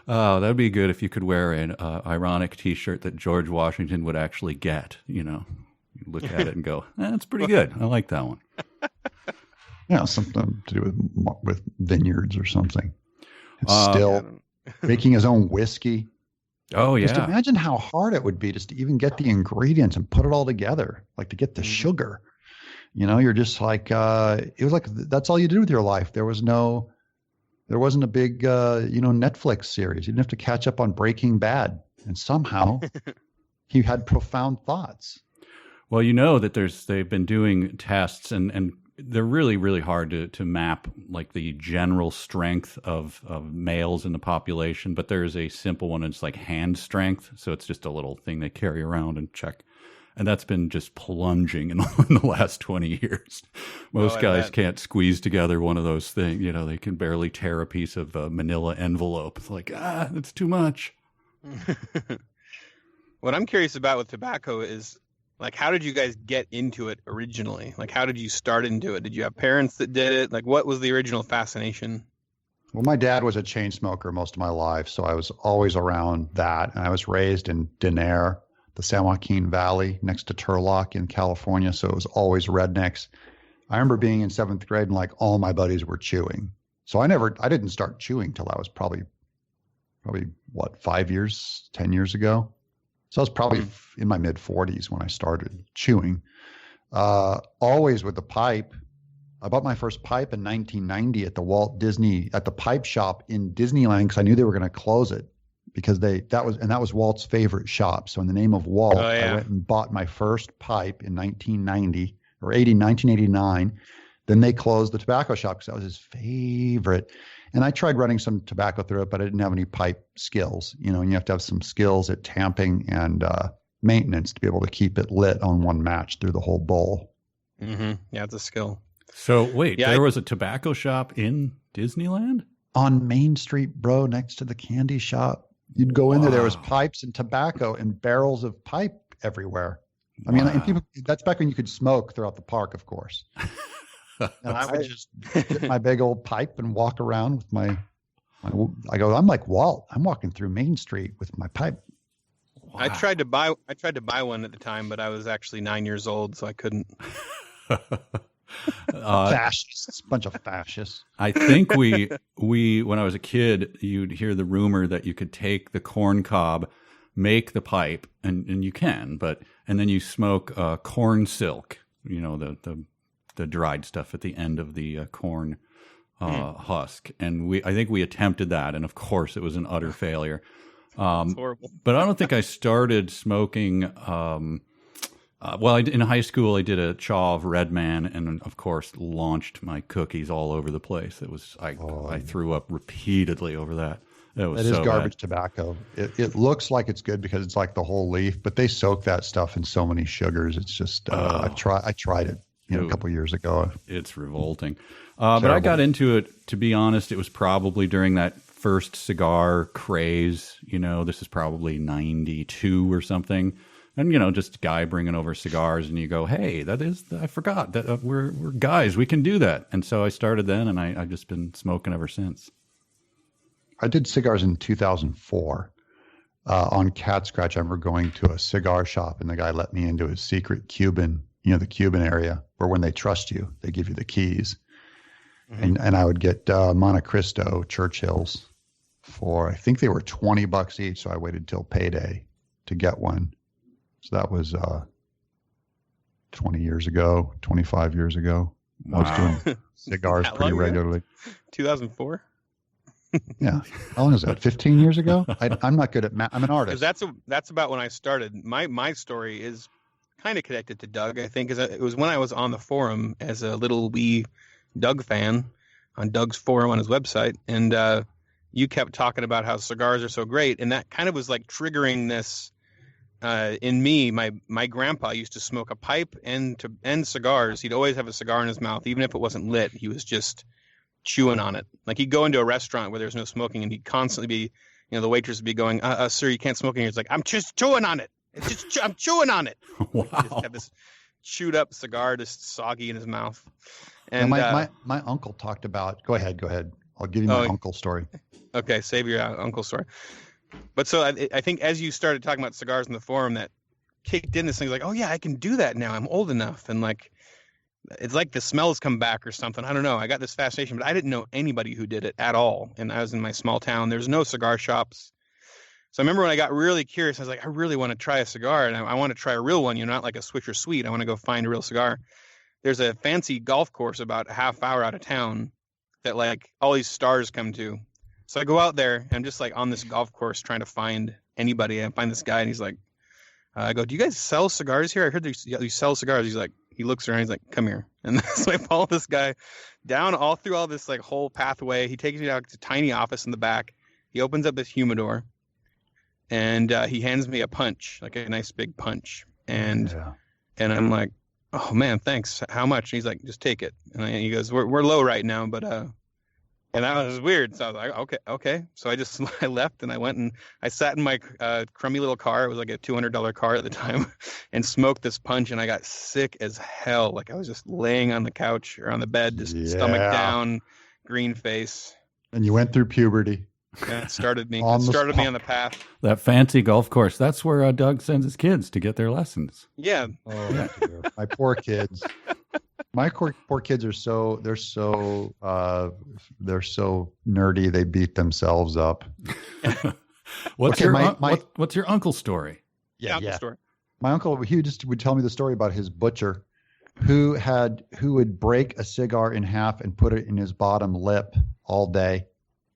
Oh, that'd be good if you could wear an ironic T-shirt that George Washington would actually get. You know, you look at it and go, that's pretty good. I like that one. Yeah, something to do with vineyards or something. It's still making his own whiskey. Oh, yeah. Just imagine how hard it would be just to even get the ingredients and put it all together, like to get the sugar. You know, you're just like, it was like, that's all you did with your life. There wasn't a big, Netflix series. You didn't have to catch up on Breaking Bad. And somehow he had profound thoughts. Well, you know that they've been doing tests and they're really, really hard to map like the general strength of males in the population, but there is a simple one. It's like hand strength. So it's just a little thing they carry around and check. And that's been just plunging in the last 20 years. Most guys can't squeeze together one of those things. You know, they can barely tear a piece of manila envelope. It's like, that's too much. What I'm curious about with tobacco is, like, how did you guys get into it originally? Like, how did you start into it? Did you have parents that did it? Like, what was the original fascination? Well, my dad was a chain smoker most of my life, so I was always around that. And I was raised in Denair, the San Joaquin Valley, next to Turlock in California, so it was always rednecks. I remember being in 7th grade and, like, all my buddies were chewing. So I didn't start chewing till I was probably 10 years ago. So I was probably in my mid-40s when I started chewing, always with the pipe. I bought my first pipe in 1990 at the pipe shop in Disneyland because I knew they were going to close it because that was Walt's favorite shop. So in the name of Walt, I went and bought my first pipe in 1989. Then they closed the tobacco shop because that was his favorite. And I tried running some tobacco through it, but I didn't have any pipe skills, and you have to have some skills at tamping and maintenance to be able to keep it lit on one match through the whole bowl. Mm-hmm. Yeah, it's a skill. So wait, there was a tobacco shop in Disneyland? On Main Street, bro, next to the candy shop. You'd go in there. There was pipes and tobacco and barrels of pipe everywhere. I mean, and that's back when you could smoke throughout the park, of course. And I would just get my big old pipe and walk around with I'm like Walt. I'm walking through Main Street with my pipe. Wow. I tried to buy one at the time, but I was actually 9 years old, so I couldn't. Fascists, bunch of fascists. I think we when I was a kid, you'd hear the rumor that you could take the corn cob, make the pipe, and you can, and then you smoke corn silk. The dried stuff at the end of the corn husk. And I think we attempted that. And of course it was an utter failure. It's horrible. But I don't think I started smoking. In high school, I did a chaw of Red Man and of course launched my cookies all over the place. I threw up repeatedly over that. That is garbage tobacco. It looks like it's good because it's like the whole leaf, but they soak that stuff in so many sugars. It's just, I tried it. A couple of years ago. It's revolting. But I got into it, to be honest, it was probably during that first cigar craze. This is probably 92 or something. And, just a guy bringing over cigars and you go, hey, I forgot that we're guys, we can do that. And so I started then and I've just been smoking ever since. I did cigars in 2004 on Cat Scratch. I remember going to a cigar shop and the guy let me into his secret Cuban the Cuban area where when they trust you, they give you the keys. and I would get Monte Cristo Churchills for, I think they were $20 each. So I waited till payday to get one. So that was 20 years ago, 25 years ago. Wow. I was doing cigars pretty regularly. 2004. Yeah. How long is that? 15 years ago? I'm not good at math. I'm an artist. That's about when I started. My story is kind of connected to Doug, I think. It was when I was on the forum as a little wee Doug fan on Doug's forum on his website. And you kept talking about how cigars are so great. And that kind of was like triggering this in me. My grandpa used to smoke a pipe and cigars. He'd always have a cigar in his mouth. Even if it wasn't lit, he was just chewing on it. Like he'd go into a restaurant where there's no smoking and he'd constantly be, the waitress would be going, sir, you can't smoke in here. He's like, I'm just chewing on it. I'm chewing on it. Wow. He just had this chewed up cigar just soggy in his mouth. And my uncle talked about, go ahead. I'll give you my uncle story. Okay. Save your uncle story. But so I think as you started talking about cigars in the forum, that kicked in this thing like, oh yeah, I can do that now. I'm old enough. And like, it's like the smells come back or something. I don't know. I got this fascination, but I didn't know anybody who did it at all. And I was in my small town. There's no cigar shops. So I remember when I got really curious, I was like, I really want to try a cigar, and I want to try a real one, not like a Swisher Sweet. I want to go find a real cigar. There's a fancy golf course about a half hour out of town that like all these stars come to. So I go out there, and I'm just like on this golf course trying to find anybody. I find this guy, and he's like, I go, do you guys sell cigars here? I heard you sell cigars. He's like, he looks around, he's like, come here. And so I follow this guy down all through all this like whole pathway. He takes me out to a tiny office in the back. He opens up this humidor. And he hands me a punch, like a nice big punch. And I'm like, oh, man, thanks. How much? And he's like, just take it. And he goes, we're low right now. But and that was weird. So I was like, okay. So I left and I went and I sat in my crummy little car. It was like a $200 car at the time and smoked this punch. And I got sick as hell. Like I was just laying on the couch or on the bed, just stomach down, green face. And you went through puberty. Yeah, it started me. On the path. That fancy golf course. That's where Doug sends his kids to get their lessons. Yeah. Oh, my poor kids. My poor kids are they're so nerdy. They beat themselves up. What's your uncle's story? Yeah. Story. My uncle, he just would tell me the story about his butcher who would break a cigar in half and put it in his bottom lip all day.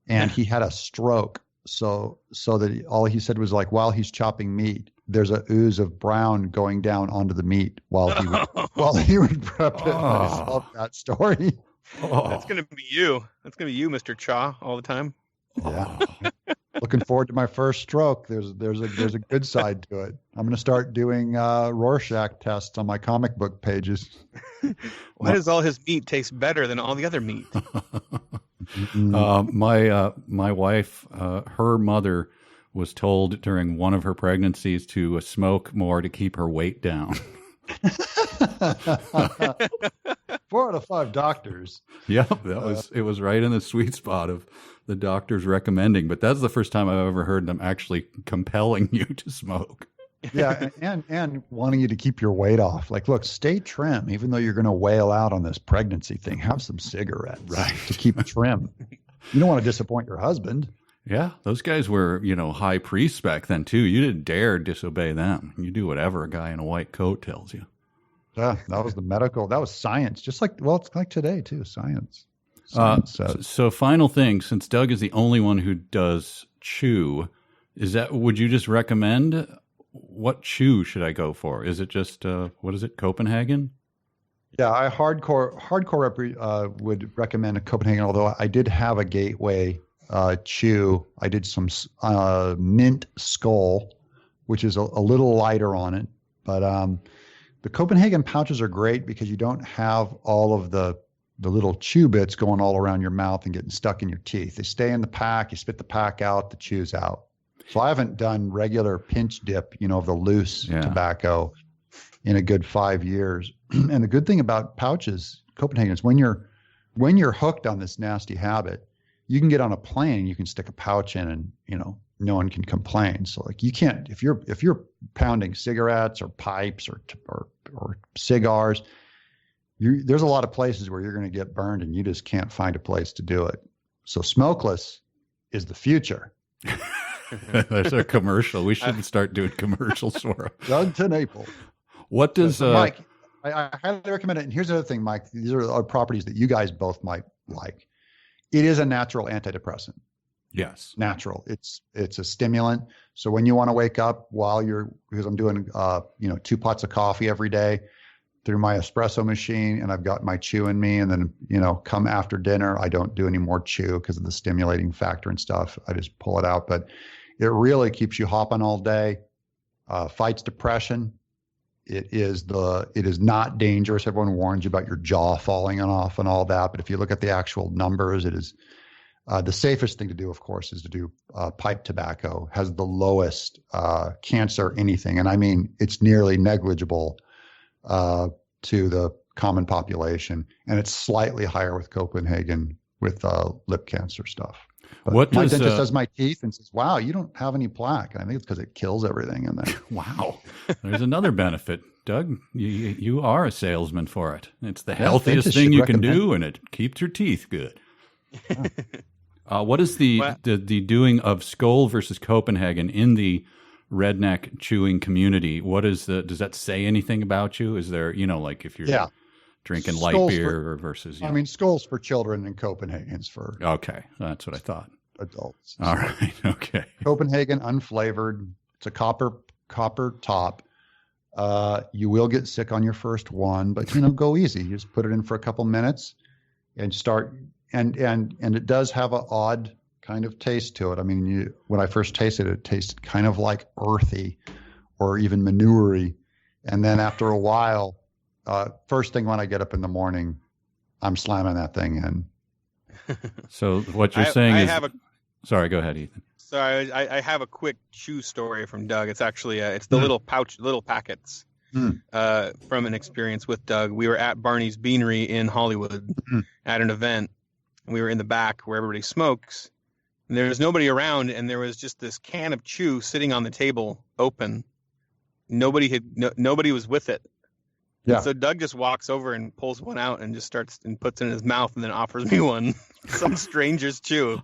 And he had a stroke, so that all he said was like, while he's chopping meat, there's a ooze of brown going down onto the meat while he would prep it. I just love that story. That's gonna be you. That's gonna be you, Mr. Cha, all the time. Yeah. Looking forward to my first stroke. There's a good side to it. I'm gonna start doing Rorschach tests on my comic book pages. Why does all his meat taste better than all the other meat? My wife, her mother was told during one of her pregnancies to smoke more to keep her weight down. 4 out of 5 doctors. Yep, it was right in the sweet spot of the doctors recommending. But that's the first time I've ever heard them actually compelling you to smoke. Yeah, and wanting you to keep your weight off. Like, look, stay trim, even though you're going to wail out on this pregnancy thing. Have some cigarettes to keep trim. You don't want to disappoint your husband. Yeah, those guys were, high priest back then too. You didn't dare disobey them. You do whatever a guy in a white coat tells you. Yeah, that was that was science. Just like, it's like today too, science. So final thing, since Doug is the only one who does chew, would you just recommend, what chew should I go for? Is it just, what is it, Copenhagen? Yeah, I hardcore would recommend a Copenhagen, although I did have a gateway chew. I did some mint skull, which is a little lighter on it. But the Copenhagen pouches are great because you don't have all of the little chew bits going all around your mouth and getting stuck in your teeth. They stay in the pack. You spit the pack out, the chew's out. So I haven't done regular pinch dip, of the loose tobacco in a good 5 years. And the good thing about pouches, Copenhagen, is when you're hooked on this nasty habit, you can get on a plane, you can stick a pouch in and, no one can complain. So like you can't, if you're pounding cigarettes or pipes or cigars, there's a lot of places where you're going to get burned and you just can't find a place to do it. So smokeless is the future. There's our commercial. We shouldn't start doing commercials for them. Doug TenNapel. What does Mike? I highly recommend it. And here's the other thing, Mike. These are properties that you guys both might like. It is a natural antidepressant. Yes, natural. It's a stimulant. So when you want to wake up because I'm doing 2 pots of coffee every day through my espresso machine, and I've got my chew in me, and then come after dinner, I don't do any more chew because of the stimulating factor and stuff. I just pull it out, but it really keeps you hopping all day. Fights depression. It is not dangerous. Everyone warns you about your jaw falling off and all that, but if you look at the actual numbers, it is the safest thing to do, of course, is to do pipe tobacco. Has the lowest cancer anything, and I mean it's nearly negligible to the common population, and it's slightly higher with Copenhagen with lip cancer stuff. But my dentist does my teeth and says, "Wow, you don't have any plaque." And I think it's because it kills everything in there. Wow, there's another benefit, Doug. You are a salesman for it. It's the healthiest thing you can do, and it keeps your teeth good. Yeah. What is the doing of Skoal versus Copenhagen in the redneck chewing community? What is does that say anything about you? Is there, like if you're drinking light beer versus, I mean, Skoal's for children and Copenhagen's for. Okay. That's what I thought. Adults. All right. Okay. Copenhagen unflavored. It's a copper top. You will get sick on your first one, but go easy. You just put it in for a couple minutes and start. And it does have an odd kind of taste to it. I mean, when I first tasted it, it tasted kind of like earthy or even manure-y. And then after a while, first thing when I get up in the morning, I'm slamming that thing in. So what you're saying is... Sorry, go ahead, Ethan. Sorry, I have a quick chew story from Doug. It's actually, it's the little packets from an experience with Doug. We were at Barney's Beanery in Hollywood at an event. And we were in the back where everybody smokes. And there was nobody around, and there was just this can of chew sitting on the table, open. Nobody was with it. Yeah. And so Doug just walks over and pulls one out and just starts and puts it in his mouth, and then offers me one, some stranger's chew.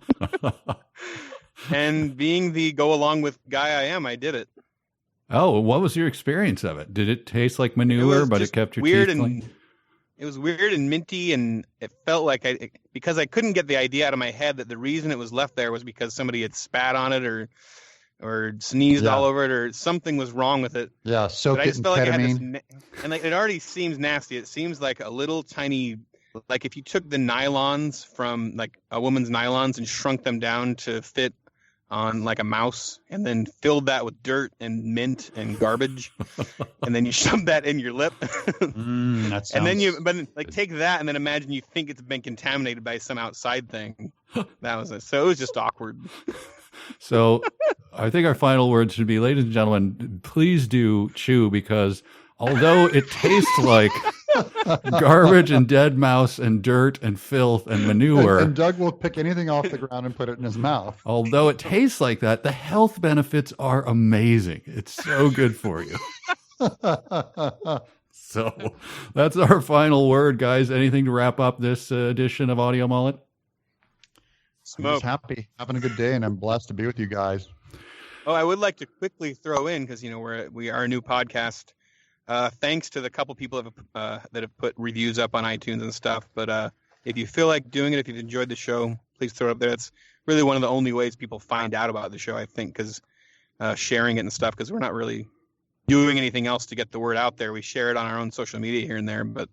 And being the go along with guy I am, I did it. Oh, what was your experience of it? Did it taste like manure, but it kept your teeth clean? It was weird and minty, and it felt like because I couldn't get the idea out of my head that the reason it was left there was because somebody had spat on it or sneezed all over it, or something was wrong with it. Yeah, soak it in ketamine. And it already seems nasty. It seems like a little tiny, like if you took the nylons from like a woman's nylons and shrunk them down to fit on like a mouse, and then filled that with dirt and mint and garbage, and then you shove that in your lip. That sounds... And then take that, and then imagine you think it's been contaminated by some outside thing. That was it. So it was just awkward. So I think our final words should be, ladies and gentlemen, please do chew, because although it tastes like garbage and dead mouse and dirt and filth and manure. And Doug will pick anything off the ground and put it in his mouth. Although it tastes like that, the health benefits are amazing. It's so good for you. So that's our final word, guys. Anything to wrap up this edition of Audio Mullet? I'm just happy, having a good day, and I'm blessed to be with you guys. Oh, I would like to quickly throw in, because we are a new podcast. Thanks to the couple people that have put reviews up on iTunes and stuff. But if you feel like doing it, if you've enjoyed the show, please throw it up there. It's really one of the only ways people find out about the show, I think, because sharing it and stuff, because we're not really doing anything else to get the word out there. We share it on our own social media here and there. But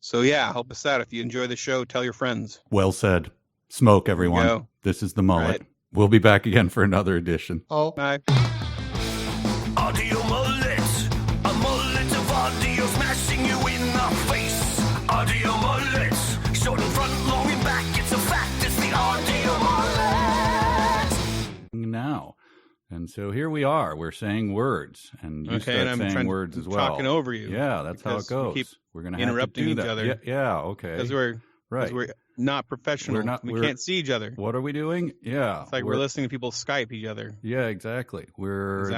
so, yeah, help us out. If you enjoy the show, tell your friends. Well said. Smoke, everyone. This is the Mullet. Right. We'll be back again for another edition. Oh, bye. Audio Mullet. A mullet of audio smashing you in the face. Audio Mullet. Short in front, long in back. It's a fact. It's the Audio Mullet. Now. And so here we are. We're saying words. And you start saying words as well. Talking over you. Yeah, that's how it goes. We're going to have to do each that. other. Yeah, okay. Because we're not professional. We can't see each other. What are we doing? Yeah. It's like we're listening to people Skype each other. Yeah, exactly. We're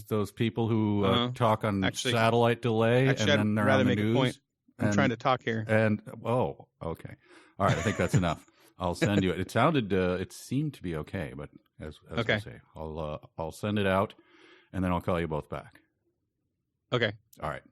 those people who talk on satellite delay, and then they're on the news. I'm trying to talk here. And oh, okay, all right. I think that's enough. I'll send you it. It sounded, it seemed to be okay, but as okay. I say, I'll send it out, and then I'll call you both back. Okay. All right.